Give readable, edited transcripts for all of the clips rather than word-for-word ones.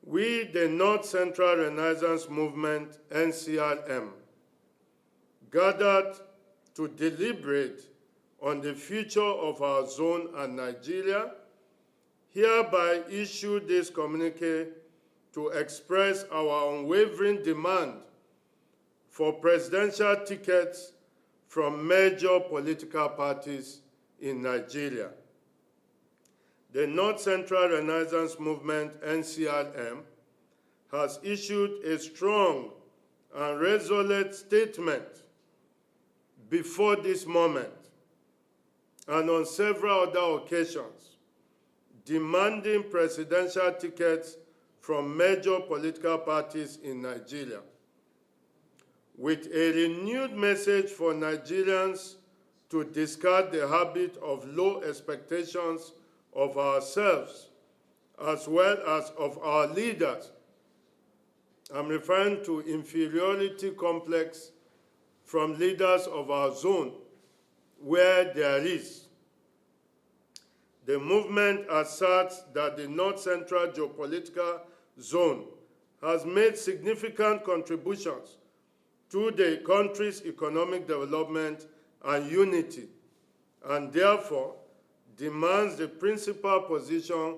We, the North Central Renaissance Movement, NCRM, gathered to deliberate on the future of our zone and Nigeria, hereby issue this communique to express our unwavering demand for presidential tickets from major political parties in Nigeria. The North Central Renaissance Movement, NCRM, has issued a strong and resolute statement before this moment and on several other occasions, demanding presidential tickets from major political parties in Nigeria, with a renewed message for Nigerians to discard the habit of low expectations of ourselves as well as of our leaders. I'm referring to inferiority complex from leaders of our zone where there is. The movement asserts that the North Central geopolitical zone has made significant contributions to the country's economic development and unity, and therefore demands the principal position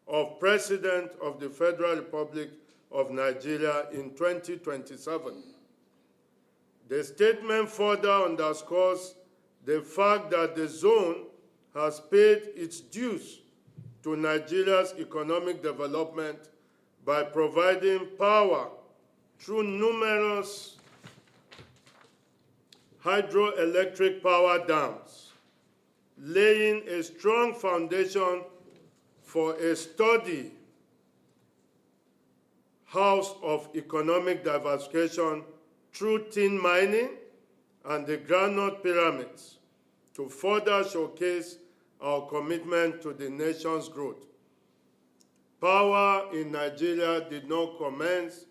of President of the Federal Republic of Nigeria in 2027. The statement further underscores the fact that the zone has paid its dues to Nigeria's economic development by providing power through numerous hydroelectric power dams, laying a strong foundation for a sturdy house of economic diversification through tin mining and the groundnut pyramids to further showcase our commitment to the nation's growth. Power in Nigeria did not commence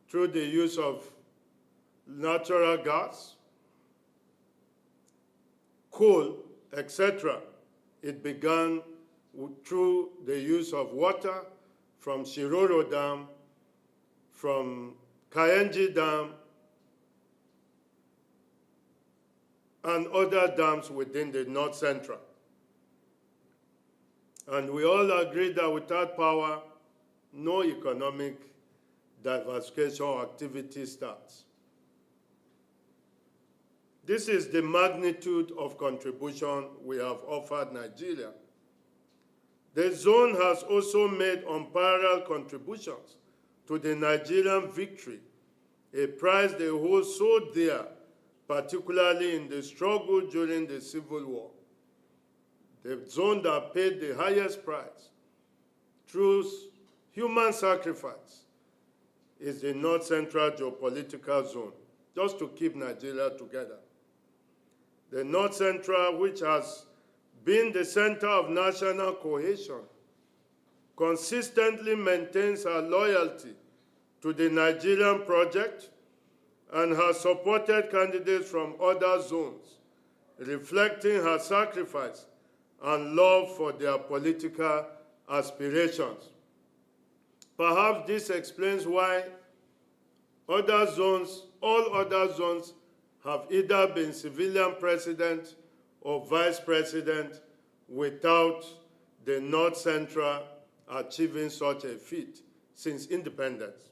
through the use of natural gas, coal, etc. It began through the use of water from Shiroro Dam, from Kayenji Dam, and other dams within the North Central. And we all agree that without power, no economic diversification or activity starts. This is the magnitude of contribution we have offered Nigeria. The zone has also made unparalleled contributions to the Nigerian victory, a prize they hold so dear, particularly in the struggle during the Civil War. The zone that paid the highest price through human sacrifice is the North Central geopolitical zone, just to keep Nigeria together. The North Central, which has been the center of national cohesion, consistently maintains her loyalty to the Nigerian project and has supported candidates from other zones, reflecting her sacrifice and love for their political aspirations. Perhaps this explains why all other zones have either been civilian president or vice president without the North Central achieving such a feat since independence.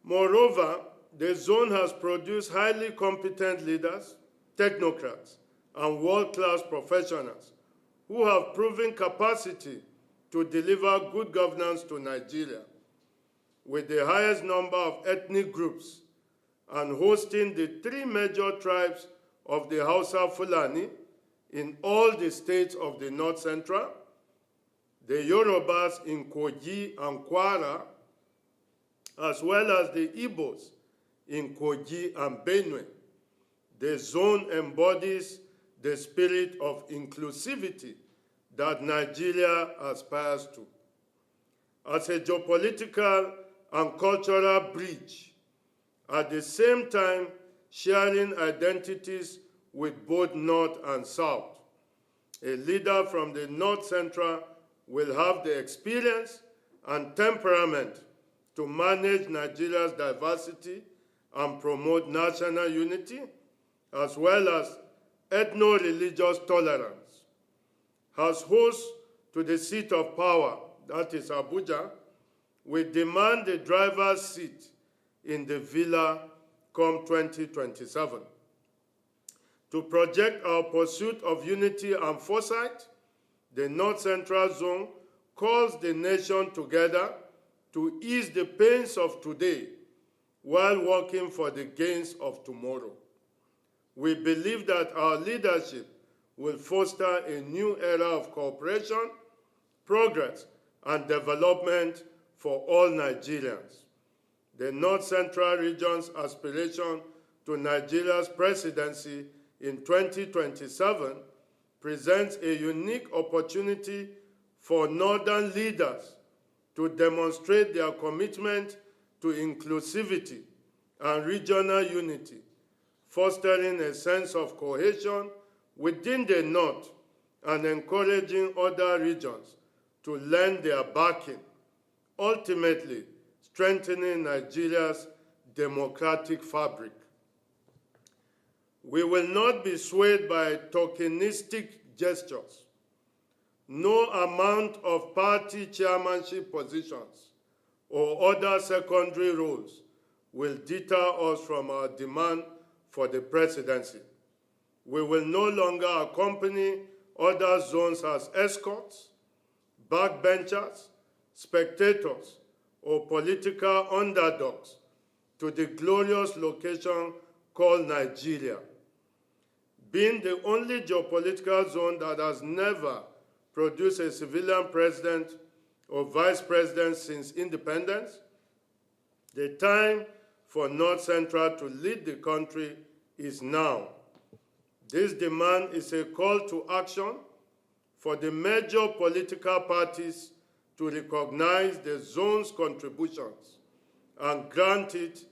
Moreover, the zone has produced highly competent leaders, technocrats, and world-class professionals who have proven capacity to deliver good governance to Nigeria, with the highest number of ethnic groups and hosting the 3 major tribes of the Hausa Fulani in all the states of the North Central, the Yorubas in Kogi and Kwara, as well as the Igbos in Kogi and Benue. The zone embodies the spirit of inclusivity that Nigeria aspires to. As a geopolitical and cultural bridge, at the same time sharing identities with both North and South, a leader from the North Central will have the experience and temperament to manage Nigeria's diversity and promote national unity, as well as ethno-religious tolerance. As host to the seat of power, that is Abuja, we demand the driver's seat in the villa come 2027. To project our pursuit of unity and foresight, the North Central Zone calls the nation together to ease the pains of today while working for the gains of tomorrow. We believe that our leadership will foster a new era of cooperation, progress, and development for all Nigerians. The North Central region's aspiration to Nigeria's presidency in 2027 presents a unique opportunity for Northern leaders to demonstrate their commitment to inclusivity and regional unity, fostering a sense of cohesion within the North and encouraging other regions to lend their backing, ultimately strengthening Nigeria's democratic fabric. We will not be swayed by tokenistic gestures. No amount of party chairmanship positions or other secondary roles will deter us from our demand for the presidency. We will no longer accompany other zones as escorts, backbenchers, spectators, or political underdogs to the glorious location called Nigeria. Being the only geopolitical zone that has never produced a civilian president or vice president since independence, the time for North Central to lead the country is now. This demand is a call to action for the major political parties to recognize the zone's contributions and grant it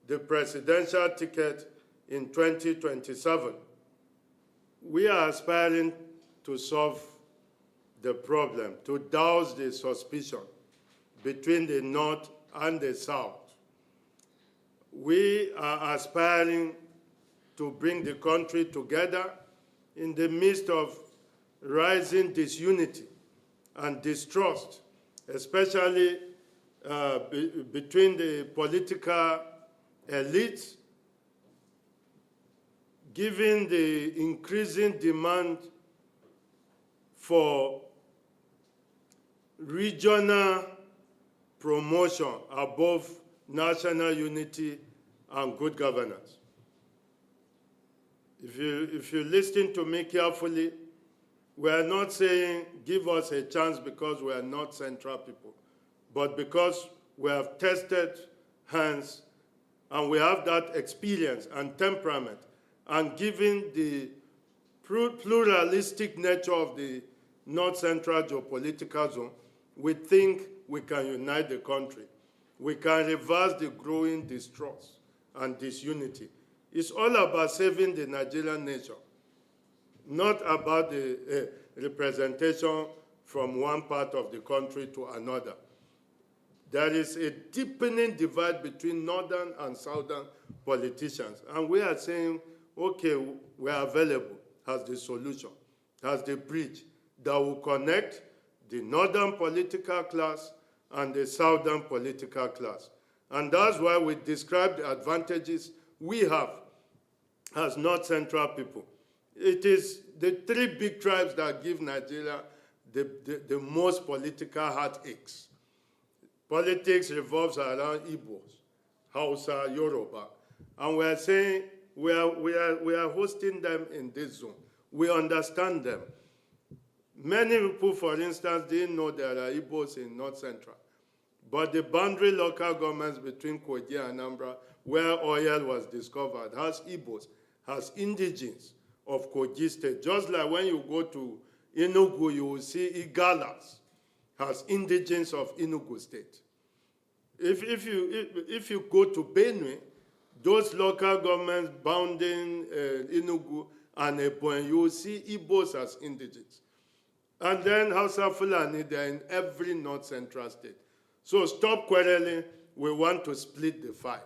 the presidential ticket in 2027. We are aspiring to solve the problem, to douse the suspicion between the North and the South. We are aspiring to bring the country together in the midst of rising disunity and distrust, especially between the political elites, given the increasing demand for regional promotion above national unity and good governance. If you listen to me carefully, we are not saying give us a chance because we are not Central people, but because we have tested hands and we have that experience and temperament, and given the pluralistic nature of the North Central geopolitical zone, we think we can unite the country. We can reverse the growing distrust and disunity. It's all about saving the Nigerian nation, not about the representation from one part of the country to another. There is a deepening divide between northern and southern politicians, and we are saying, okay, we are available as the solution, as the bridge that will connect the northern political class and the southern political class. And that's why we describe the advantages we have as North Central people. It is the three big tribes that give Nigeria the most political heartaches. Politics revolves around Igbos, Hausa, Yoruba, and we are saying we are hosting them in this zone. We understand them. Many people, for instance, didn't know there are Igbos in North Central, but the boundary local governments between Kogi and Anambra, where oil was discovered, has Igbos, has indigenes of Kogi State. Just like when you go to Enugu, you will see Igalas, has indigenes of Enugu State. If you go to Benue, those local governments bounding Enugu and Ebonyi, you will see Igbos as indigenes. And then Hausa Fulani, they're in every North Central state. So stop quarreling. We want to split the fight.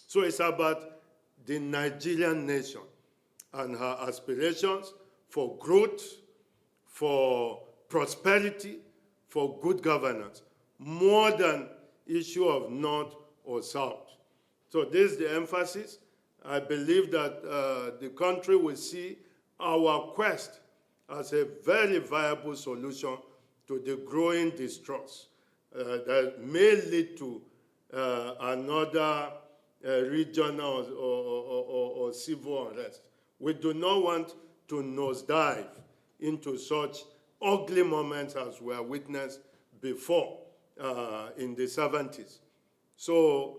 So it's about the Nigerian nation and her aspirations for growth, for prosperity, for good governance, more than issue of North or South. So this is the emphasis. I believe that the country will see our quest as a very viable solution to the growing distrust that may lead to another regional or civil unrest. We do not want to nosedive into such ugly moments as we have witnessed before in the 70s. So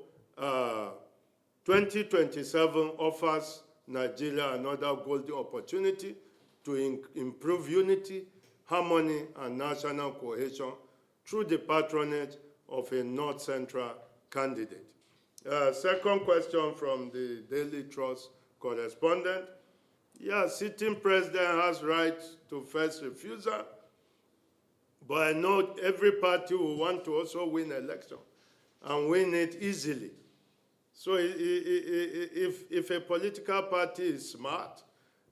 2027 offers Nigeria another golden opportunity to improve unity, harmony, and national cohesion through the patronage of a North Central candidate. Second question from the Daily Trust correspondent. Yeah, sitting president has right to first refusal, but I know every party will want to also win election and win it easily. So if a political party is smart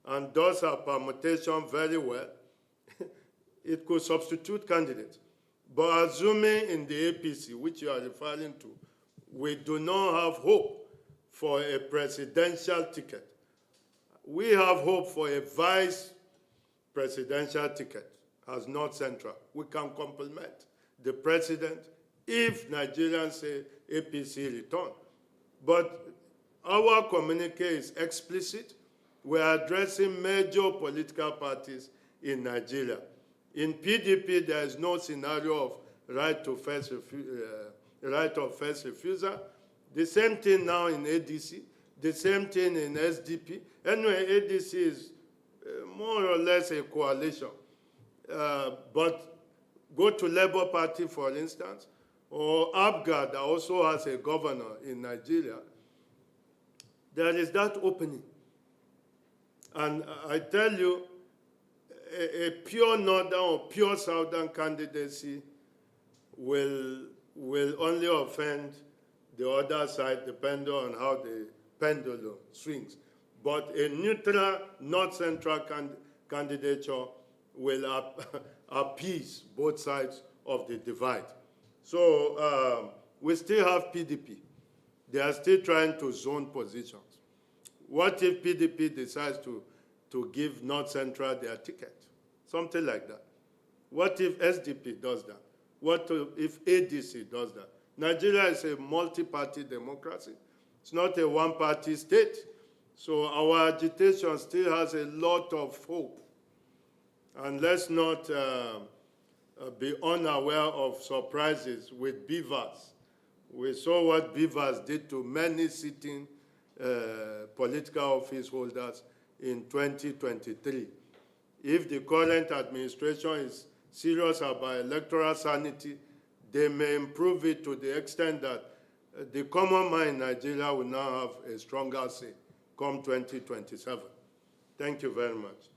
and does her permutation very well, it could substitute candidates. But assuming in the APC, which you are referring to, we do not have hope for a presidential ticket. We have hope for a vice presidential ticket as North Central. We can complement the president if Nigerians say APC return. But our communique is explicit. We are addressing major political parties in Nigeria. In PDP, there is no scenario of right of first refusal. The same thing now in ADC, the same thing in SDP. Anyway, ADC is more or less a coalition. But go to Labour Party, for instance, or ABGA, that also has a governor in Nigeria. There is that opening. And I tell you, a pure northern or pure southern candidacy will only offend the other side depending on how the pendulum swings. But a neutral north-central candidature will appease both sides of the divide. So we still have PDP. They are still trying to zone positions. What if PDP decides to give North Central their ticket? Something like that. What if SDP does that? What if ADC does that? Nigeria is a multi-party democracy. It's not a one-party state. So our agitation still has a lot of hope. And let's not be unaware of surprises with beavers. We saw what beavers did to many sitting political office holders in 2023. If the current administration is serious about electoral sanity, they may improve it to the extent that the common man in Nigeria will now have a stronger say come 2027. Thank you very much.